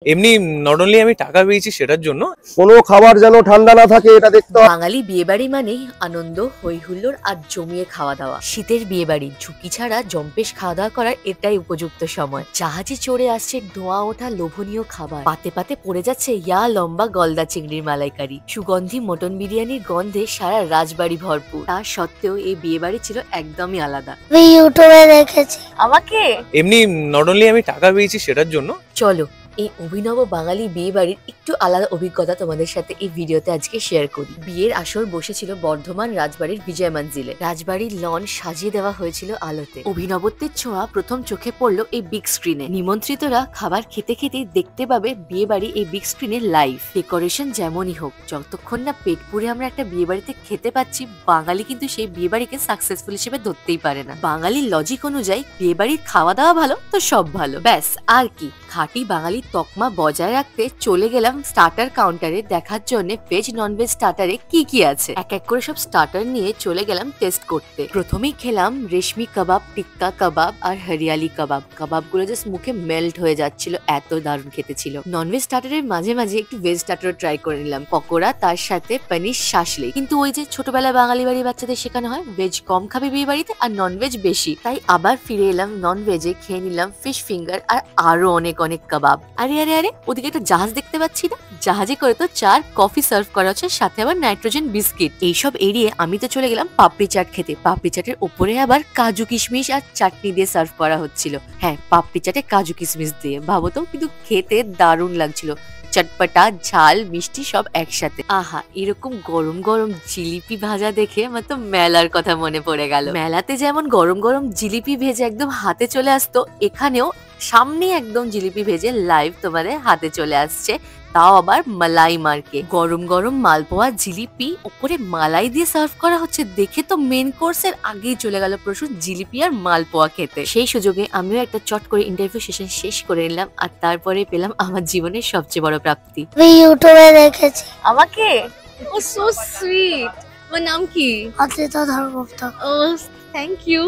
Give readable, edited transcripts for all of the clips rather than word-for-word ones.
এমনি not only আমি টাকা পেয়েছি সেটার জন্য, কোনো খাবার যেন ঠান্ডা না থাকে এটা দেখতে হবে। বাঙালি বিয়েবাড়ি মানেই আনন্দ, হই হুল্লোড় আর জমিয়ে খাওয়া দাওয়া। শীতের বিয়েবাড়ি ঝুঁকি ছাড়া জম্পেশ খাওয়া দাওয়া করার এটাই উপযুক্ত সময়। জাহাজে চড়ে আসছে ধোঁয়া ওঠা লোভনীয় খাবার, পাতে পাতে পড়ে যাচ্ছে ইয়া লম্বা গলদা চিংড়ির মালাইকারি, সুগন্ধি মটন বিরিয়ানির গন্ধে সারা রাজবাড়ি ভরপুর। তা সত্ত্বেও এই বিয়েবাড়ি ছিল একদমই আলাদা। ইউটিউবে দেখেছি। আমাকে এমনি নট অনলি আমি টাকা পেয়েছি সেটার জন্য। চলো এই অভিনব বাঙালি বিয়ে বাড়ির একটু আলাদা অভিজ্ঞতা তোমাদের সাথে এই ভিডিওতে আজকে শেয়ার করি। বিয়ের আসর বসেছিল বর্ধমান রাজবাড়ির বিজয় মঞ্জিলে। রাজবাড়ির লন সাজিয়ে দেওয়া হয়েছিল আলোতে। অভিনবত্বের ছোঁয়া প্রথম চোখে পড়লো এই বিগ স্ক্রিনে। নিমন্ত্রিতরা খাবার খেতে খেতেই দেখতে পাবে বিয়ে বাড়ি এই বিগ স্ক্রিনে লাইভ। ডেকোরেশন যেমনই হোক, যতক্ষণ না পেট পুরে আমরা একটা বিয়ে বাড়িতে খেতে পাচ্ছি, বাঙালি কিন্তু সেই বিয়ে বাড়িকে সাকসেসফুল হিসেবে ধরতেই পারে না। বাঙালির লজিক অনুযায়ী বিয়ে বাড়ির খাওয়া দাওয়া ভালো তো সব ভালো, ব্যাস আর কি। খাঁটি বাঙালি তকমা বজায় রাখতে চলে গেলাম স্টার্টার কাউন্টারে দেখার জন্য ভেজ নন ভেজ স্টার্টারে কি কি আছে। এক এক করে সব স্টার্টার নিয়ে চলে গেলাম টেস্ট করতে। প্রথমেই খেলাম রেশমি কাবাব, টিক্কা কাবাব আর হরিয়ালি কাবাব। কাবাবগুলো জাস্ট মুখে মেল্ট হয়ে যাচ্ছিল, এত দারুণ খেতে ছিল। ননভেজ স্টার্টারের মাঝে মাঝে একটু ভেজ স্টার্টার ট্রাই করে নিলাম, পকোড়া তার সাথে পনির শাসলি। কিন্তু ওই যে ছোটবেলায় বাঙালি বাড়ির বাচ্চাদের শেখানো হয় ভেজ কম খাবে বিয়ে বাড়িতে আর ননভেজ বেশি, তাই আবার ফিরে এলাম নন ভেজে। খেয়ে নিলাম ফিশ ফিঙ্গার আর আরো অনেক অনেক কাবাব। আরে আরে আরে ওদিকে একটা জাহাজ দেখতে পাচ্ছি না? জাহাজে করে তো চার কফি সার্ভ করা হচ্ছে, সাথে আবার নাইট্রোজেন বিস্কিট। এইসব এড়িয়ে আমি তো চলে গেলাম পাপড়ি চাট খেতে। পাপড়ি চাটের উপরে আবার কাজু কিশমিশ আর চাটনি দিয়ে সার্ভ করা হচ্ছিল। হ্যাঁ, পাপড়ি চাটে কাজু কিশমিশ দিয়ে, ভাবো তো, কিন্তু খেতে দারুণ লাগছিল। চটপটা ঝাল মিষ্টি সব একসাথে। আহা, এরকম গরম গরম জিলিপি ভাজা দেখে আমার তো মেলার কথা মনে পড়ে গেল। মেলাতে যেমন গরম গরম জিলিপি ভেজে একদম হাতে চলে আসতো, এখানেও সামনে একদম জিলিপি ভেজে লাইভ তোমাদের হাতে চলে আসছে, তাও আবার মালাই মার্কে। গরম গরম মালপোয়া জিলিপি উপরে মালাই দিয়ে সার্ভ করা হচ্ছে দেখে তো মেন কোর্সের আগেই চলে গেল প্রচুর জিলিপি আর মালপোয়া খেতে। সেই সুযোগে আমিও একটা চট করে ইন্টারভিউ সেশন শেষ করে নিলাম, আর তারপরে পেলাম আমার জীবনের সবচেয়ে বড় প্রাপ্তি। ইউটিউবে দেখেছি। আমাকে? ও সো সুইট। তোমার নাম কি? অদ্রিতা ধর্মগুপ্ত। ও থ্যাংক ইউ।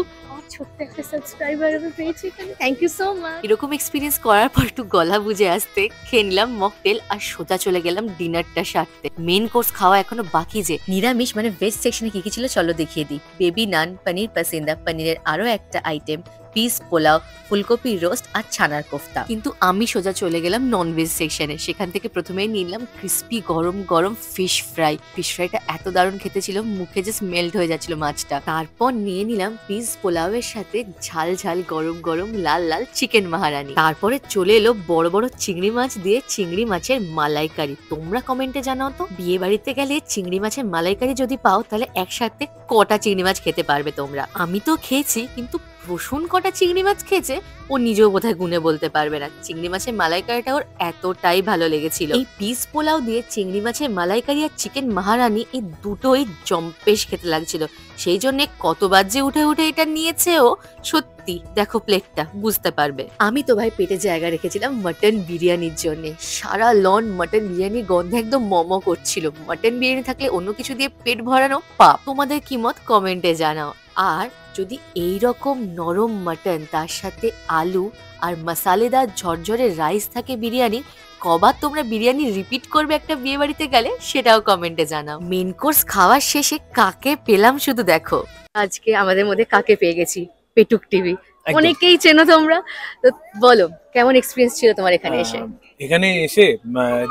ছোট্ট একটা সাবস্ক্রাইবার আমি পেয়েছি এখানে, থ্যাংক ইউ সো মাচ। এরকম এক্সপিরিয়েন্স করার পর একটু গলা বুঝে আসতে খেয়ে নিলাম মকটেল আর সোজা চলে গেলাম ডিনারটা সারতে। মেন কোর্স খাওয়া এখনো বাকি। যে নিরামিষ মানে ভেজ সেকশনে কি কি ছিল চলো দেখিয়ে দিই। বেবি নান, পনির পাসিন্দা, পনিরের আরো একটা আইটেম, পিস পোলাও, ফুলকপি রোস্ট আর ছানার কোফতা। কিন্তু আমি সোজা চলে গেলাম নন ভেজ সেকশনে। সেখান থেকে প্রথমেই নিলাম ক্রিস্পি গরম গরম ফিশ ফ্রাই। ফিশ ফ্রাইটা এত দারুণ খেতে ছিল, মুখে জাস্ট মেল্ট হয়ে যাচ্ছিল মাছটা। তারপর নিয়ে নিলাম পিস পোলাওয়ের সাথে ঝাল ঝাল গরম গরম লাল লাল চিকেন মাহারানি। তারপরে চলে এলো বড় বড় চিংড়ি মাছ দিয়ে চিংড়ি মাছের মালাইকারি। তোমরা কমেন্টে জানাও তো, বিয়ে বাড়িতে গেলে চিংড়ি মাছের মালাইকারি যদি পাও তাহলে একসাথে কটা চিংড়ি মাছ খেতে পারবে তোমরা? আমি তো খেয়েছি, কিন্তু রসুন কটা চিংড়ি মাছ খেয়েছে ও নিজেও বোধহয় গুনে বলতে পারবে না। চিংড়ি মাছের মালাইকারিটা ওর এতটাই ভালো লেগেছিল। এই পিস পোলাও দিয়ে চিংড়ি মাছের মালাইকারি আর চিকেন মাহারানি এই দুটোই জম্পেশ খেতে লাগছিল। সেই জন্য কতবার যে উঠে উঠে এটা নিয়েছে ও, সত্যি দেখো প্লেটটা বুঝতে পারবে। আমি তো ভাই পেটে জায়গা রেখেছিলাম মটন বিরিয়ানির জন্য। সারা লন মটন বিরিয়ানির গন্ধে একদম মমো করছিল। মটন বিরিয়ানি থাকলে অন্য কিছু দিয়ে পেট ভরানো পাপ। তোমাদের কি মত কমেন্টে জানাও। আর যদি এই রকম নরম মটন তার সাথে আলু আর মশালেদার ঝরঝরে রাইস থাকে বিরিয়ানি, কবার তোমরা বিরিয়ানি রিপিট করবে একটা বিয়ে বাড়িতে গেলে সেটাও কমেন্টে জানাও। মেন কোর্স খাওয়ার শেষে কাকে পেলাম শুধু দেখো। আজকে আমাদের মধ্যে কাকে পেয়ে গেছি? পেটুক টিভি, অনেকেই চেনো তোমরা। তো বলো কেমন এক্সপিরিয়েন্স ছিল তোমার এখানে এসে? এখানে এসে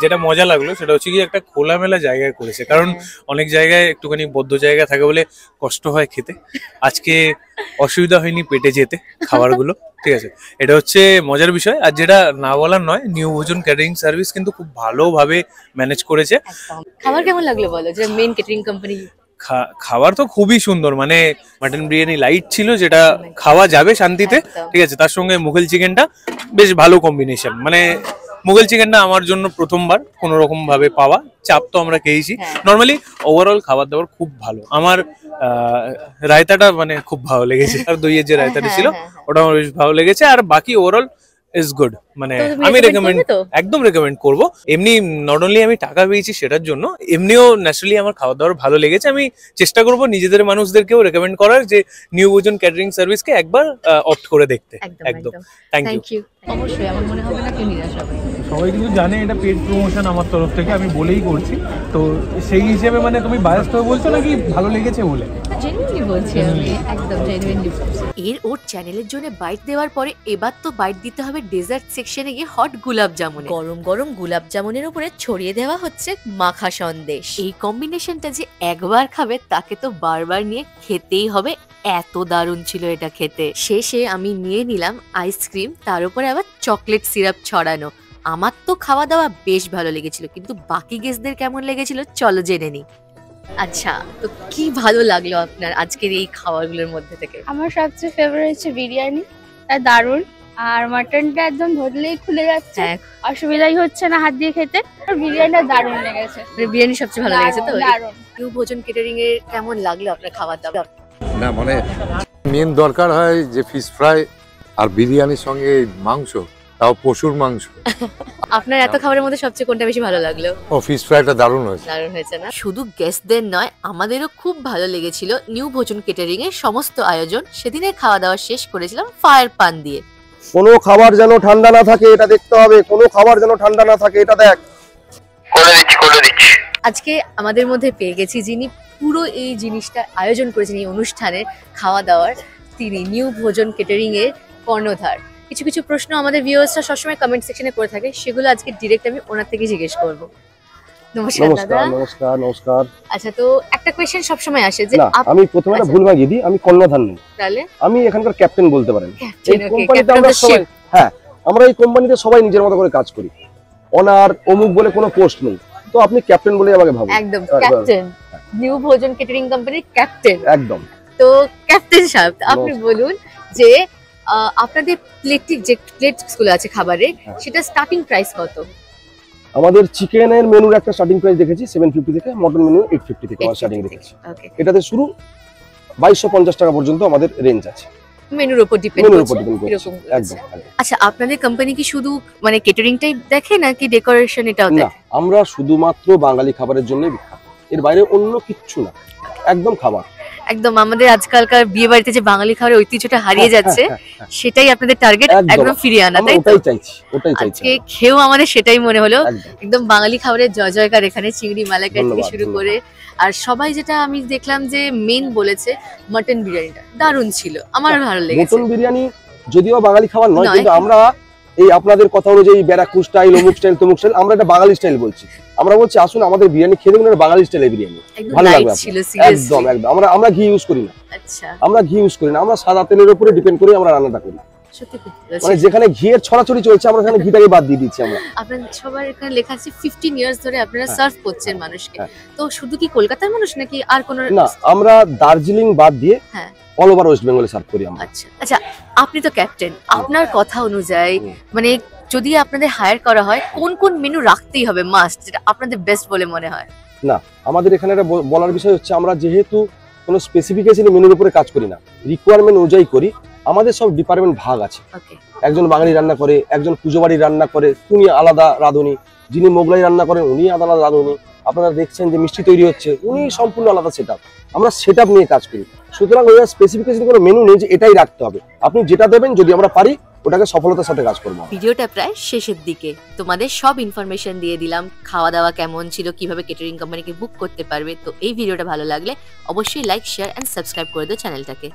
যেটা মজা লাগলো সেটা হচ্ছে কি একটা খোলামেলা জায়গায় করেছে, কারণ অনেক জায়গায় একটুখানি বদ্ধ জায়গা থাকে বলে কষ্ট হয় খেতে। আজকে অসুবিধা হয়নি পেটে যেতে খাবারগুলো, ঠিক আছে, এটা হচ্ছে মজার বিষয়। আর যেটা না বলার নয়, নিউ ভোজন ক্যাটারিং সার্ভিস কিন্তু খুব ভালোভাবে ম্যানেজ করেছে। খাবার কেমন লাগলো বলো, যে মেন ক্যাটারিং কোম্পানি? খাবার তো খুবই সুন্দর, মানে মাটন বিরিয়ানি লাইট ছিল যেটা খাওয়া যাবে শান্তিতে, ঠিক আছে। তার সঙ্গে মুঘল চিকেনটা বেশ ভালো কম্বিনেশন। মানে মুঘল চিকেনটা আমার জন্য প্রথমবার কোনো রকম ভাবে পাওয়া। চাপ তো আমরা খেয়েছি নর্মালি। ওভারঅল খাবার দাবার খুব ভালো। আমার রায়তাটা মানে খুব ভালো লেগেছে, আর দইয়ের যে রায়তাটা ছিল ওটা আমার বেশ ভালো লেগেছে। আর বাকি ওভারঅল ইজ গুড, মানে তো তুমি আমি recommend রেকমেন্ড করবে তো? একদম রেকমেন্ড করব। এমনি নট অনলি আমি টাকা পেয়েছি সেটার জন্য, এমনিও ন্যাচারালি আমার খাওয়া দাওয়ার ভালো লেগেছে। আমি চেষ্টা করব নিজেদের মানুষদেরকেও রেকমেন্ড করার যে নিউ ভোজন ক্যাটারিং সার্ভিসকে একবার অপ্ট করে দেখতে। একদম একদম, একদম। Thank you. Thank you. অবশ্যই আমার মনে হবে না কেউ নিরাশ হবে। সবাই কিন্তু জানে এটা পেড প্রমোশন আমার তরফ থেকে, আমি বলেই করছি। তো সেই হিসেবে মানে তুমি বায়াসড হয়ে বলছো নাকি ভালো লেগেছে বলে? জেনুইনলি বলছি, আমি একদম জেনুইনলি বলছি। এর ওর চ্যানেলের জন্য বাইট দেওয়ার পরে এবার তো বাইট দিতে হবে ডেজার্ট সেকশনে গিয়ে হট গোলাপ জামুন। গরম গরম গোলাপ জামুনের উপরে ছড়িয়ে দেওয়া হচ্ছে মাখা সন্দেশ। এই কম্বিনেশনটা যে একবার খাবে তাকে তো বারবার নিয়ে খেতেই হবে, এত দারুণ ছিল এটা খেতে। শেষে আমি নিয়ে নিলাম আইসক্রিম, তার উপরে আবার চকলেট সিরাপ ছড়ানো। আমার তো খাওয়া দাওয়া বেশ ভালো লেগেছিল, কিন্তু বাকি গেস্টদের কেমন লেগেছিল চলো জেনে নিই। আচ্ছা, তো কি ভালো লাগলো আপনার আজকের এই খাবারগুলোর মধ্যে থেকে? আমার সবচেয়ে ফেভারিট হচ্ছে বিরিয়ানি, তা দারুণ। আর মাটনটা একদম ধরলেই খুলে যাচ্ছে, হ্যাঁ, অসুবিধাই হচ্ছে না হাত দিয়ে খেতে। আর বিরিয়ানিটা দারুণ লেগেছে, মানে বিরিয়ানি সবচেয়ে ভালো লেগেছে তো? দারুণ। নিউ ভোজন কেটারিং এর কেমন লাগলো আপনার খাবার দাবার? না মানে মেন দরকার হয় যে ফিশ ফ্রাই আর বিরিয়ানির সঙ্গে এই মাংস, তাও পশুর মাংস। আপনার এত খাবারের মধ্যে সবচেয়ে কোনটা বেশি ভালো লাগলো? ও ফিশ ফ্রাইটা দারুণ হয়েছে। দারুণ হয়েছে না? শুধু গেস্টদের নয়, আমাদেরও খুব ভালো লেগেছিল নিউ ভোজন কেটারিং এর সমস্ত আয়োজন। সেদিনের খাওয়া দাওয়া শেষ করেছিলাম ফায়ার পান দিয়ে। কোনো খাবার যেন ঠান্ডা না থাকে এটা দেখতে হবে, কোনো খাবার যেন ঠান্ডা না থাকে এটা দেখ। আজকে আমাদের মধ্যে পেয়ে গেছি যিনি পুরো এই জিনিসটা আয়োজন করেছেন, এই অনুষ্ঠানের খাওয়া দাওয়ার, তিনি নিউ ভোজন কেটারিং এর কর্ণধার। কিছু কিছু প্রশ্ন আমাদের ভিউয়ার্সরা সবসময় কমেন্ট সেকশনে করে থাকে, সেগুলো আজকে ডিরেক্ট আমি ওনার থেকে জিজ্ঞেস করব। নমস্কার দাদা। নমস্কার নমস্কার নমস্কার। আচ্ছা, তো একটা কোয়েশ্চেন সবসময় আসে যে না, আমি প্রথমে একটা আচ্ছা। ভুল ভাঙিয়ে দিই, আমি কর্ণধার নই, তাহলে আমি এখানকার ক্যাপ্টেন বলতে পারেন। ক্যাপ্টেন, এই ওকে, কোম্পানিতে ক্যাপ্টেন অফ আমরা দ্য সবাই, শিপ। হ্যাঁ, আমরা এই কোম্পানিতে সবাই নিজের মতো করে কাজ করি। অনার অমুক বলে কোনো পোস্ট নেই, তো আপনি ক্যাপ্টেন বলে আমাকে ভাবুন। একদম হ্যাঁ, ক্যাপ্টেন, নিউ ভোজন কেটারিং কোম্পানির ক্যাপ্টেন। একদম। তো ক্যাপ্টেন সাহেব, আপনি নমস্কার। বলুন যে আপনাদের প্লেটিক যে প্লেটস গুলো আছে খাবারে, হ্যাঁ। সেটা স্টার্টিং প্রাইস কত? আমাদের চিকেনের মেনুর একটা স্টার্টিং প্রাইস দেখেছি 750 থেকে, মটন মেনু 850 থেকে আমার স্টার্টিং দেখেছি। ওকে, এটাতে শুরু 2250 টাকা পর্যন্ত আমাদের রেঞ্জ আছে। মেনুর উপর ডিপেন্ড মেনুর করছে উপর ডিপেন্ড করছে, এরকম একদম একদম। একদম। আচ্ছা, আপনাদের কোম্পানি কি শুধু মানে কেটারিংটাই দেখে নাকি ডেকোরেশন এটাও না, দেখে? আমরা শুধুমাত্র বাঙালি খাবারের জন্যই বিখ্যাত, এর বাইরে অন্য কিচ্ছু না, একদম খাবার। একদম আমাদের আজকালকার বিয়ে বাড়িতে যে বাঙালি খাবারের ঐতিহ্যটা হারিয়ে যাচ্ছে, সেটাই আপনাদের টার্গেট একদম। একদম ফিরিয়ে আনা, আমরা তাই তো? ওটাই চাইছি, ওটাই চাইছি। আজকে খেয়েও আমাদের সেটাই মনে হলো, একদম। একদম বাঙালি খাবারের জয় জয়কার এখানে, চিংড়ি মালাইকারি থেকে ধন্যবাদ, শুরু ধন্যবাদ। করে। আর সবাই যেটা আমি দেখলাম যে মেন বলেছে মটন বিরিয়ানিটা দারুণ ছিল, আমার ভালো লেগেছে। মটন বিরিয়ানি যদিও বাঙালি খাবার নয়, নয়। কিন্তু আমরা এই আপনাদের কথা অনুযায়ী ব্যারাকপুর স্টাইল, অমুক স্টাইল, তমুক স্টাইল, আমরা এটা বাঙালি স্টাইল বলছি। আমরা বলছি আসুন আমাদের বিরিয়ানি খেয়ে দেখুন, এটা বাঙালি স্টাইলের বিরিয়ানি, একদম ভালো লাইট লাগবে ছিল, আপনার। সিরিয়াসলি। একদম একদম। আমরা ঘি ইউজ করি না, আচ্ছা, আমরা ঘি ইউজ করি না, আমরা সাদা তেলের উপরে ডিপেন্ড করে আমরা রান্নাটা করি। সত্যি খুব মানে যেখানে ঘিয়ের ছড়াছড়ি চলছে আমরা সেখানে ঘিটাকে বাদ দিয়ে দিচ্ছি আমরা। আপনাদের সবার এখানে লেখা আছে 15 ইয়ার্স ধরে আপনারা হ্যাঁ। সার্ভ করছেন মানুষকে। হ্যাঁ। তো শুধু কি কলকাতার মানুষ নাকি আর কোনো? না, আমরা দার্জিলিং বাদ দিয়ে হ্যাঁ। অল ওভার ওয়েস্ট বেঙ্গলে সার্ভ করি আমরা। আচ্ছা আচ্ছা, আপনি তো ক্যাপ্টেন, আপনার কথা অনুযায়ী হুম। মানে যদি আপনাদের হায়ার করা হয় কোন কোন মেনু রাখতেই হবে মাস্ট, যেটা আপনাদের বেস্ট বলে মনে হয়? না, আমাদের এখানে একটা বলার বিষয় হচ্ছে, আমরা যেহেতু কোনো স্পেসিফিকেশন মেনুর উপরে কাজ করি না, রিকোয়ারমেন্ট অনুযায়ী করি। আমাদের সব ডিপার্টমেন্ট ভাগ আছে, ওকে, একজন বাঙালি রান্না করে, একজন পুজো বাড়ি রান্না করে, উনি আলাদা রাঁধুনি, যিনি মোগলাই রান্না করেন উনি আলাদা রাঁধুনি, আপনারা দেখছেন যে মিষ্টি তৈরি হচ্ছে উনি সম্পূর্ণ আলাদা সেটআপ, আমরা সেটআপ নিয়ে কাজ করি। সুতরাং ওই স্পেসিফিকেশন কোনো মেনু নেই যে এটাই রাখতে হবে, আপনি যেটা দেবেন যদি আমরা পারি ওটাকে সফলতার সাথে কাজ করবো। ভিডিওটা প্রায় শেষের দিকে, তোমাদের সব ইনফরমেশন দিয়ে দিলাম, খাওয়া দাওয়া কেমন ছিল, কিভাবে কেটারিং কোম্পানিকে বুক করতে পারবে। তো এই ভিডিওটা ভালো লাগলে অবশ্যই লাইক, শেয়ার এন্ড সাবস্ক্রাইব করে দিও চ্যানেলটাকে।